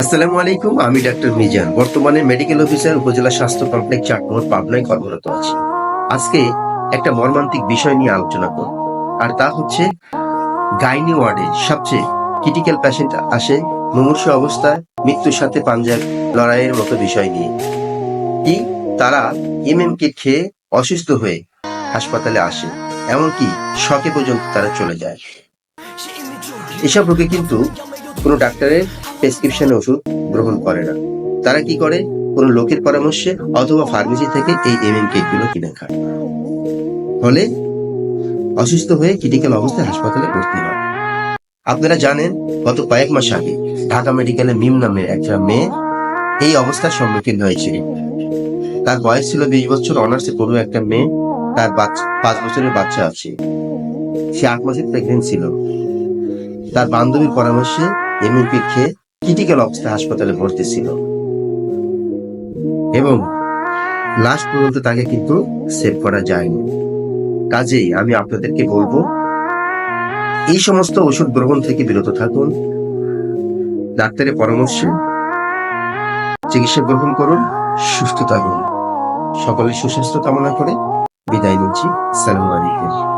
আসসালামু আলাইকুম। আমি ডাক্তার মিজান, বর্তমানে মেডিকেল অফিসার, উপজেলা স্বাস্থ্য কমপ্লেক্স ৪ নম্বর, পাবনায় কর্মরত আছি। আজকে একটা মর্মান্তিক বিষয় নিয়ে আলোচনা করব, আর তা হচ্ছে গাইনি ওয়ার্ডে সবচেয়ে ক্রিটিক্যাল পেশেন্ট আসে মুমূর্ষু অবস্থায়, মৃত্যুর সাথে পাঞ্জার লড়াইয়ের মতো বিষয় নিয়ে। কি তারা কিট খেয়ে অসুস্থ হয়ে হাসপাতালে আসে, এমনকি শকে পর্যন্ত তারা চলে যায়। এসব রোগে কিন্তু কোনো ডাক্তারের প্রেসক্রিপশনে ওষুধ গ্রহণ করে না। তারা কি করে? কোনো লোকের পরামর্শে অথবা ফার্মেসি থেকে এই কিট গুলো কিনে খায়। ফলে অসুস্থ হয়ে ক্রিটিক্যাল অবস্থায় হাসপাতালে ভর্তি হয়। আপনারা জানেন, গত কয়েক মাস আগে ঢাকা মেডিকেলে মিম নামের একটা মেয়ে এই অবস্থার সম্মুখীন হয়েছে। তার বয়স ছিল 20 বছর, অনার্সে পড়ুয়া একটা মেয়ে। তার 5 বছরের বাচ্চা আছে। সে 8 মাসের প্রেগনেন্ট ছিল। তার বান্ধবীর পরামর্শে কিট খেয়ে ক্রিটিক্যাল অবস্থায় হাসপাতালে ভর্তি ছিল, এবং লাস্ট পর্যন্ত তাকে কিন্তু সেভ করা যায়নি। কাজেই আমি আপনাদেরকে বলবো, এই সমস্ত ওষুধ গ্রহণ থেকে বিরত থাকুন। ডাক্তারের পরামর্শে চিকিৎসা গ্রহণ করুন, সুস্থ থাকুন। সকলের সুস্বাস্থ্য কামনা করে বিদায় নিচ্ছি। আসসালামু আলাইকুম।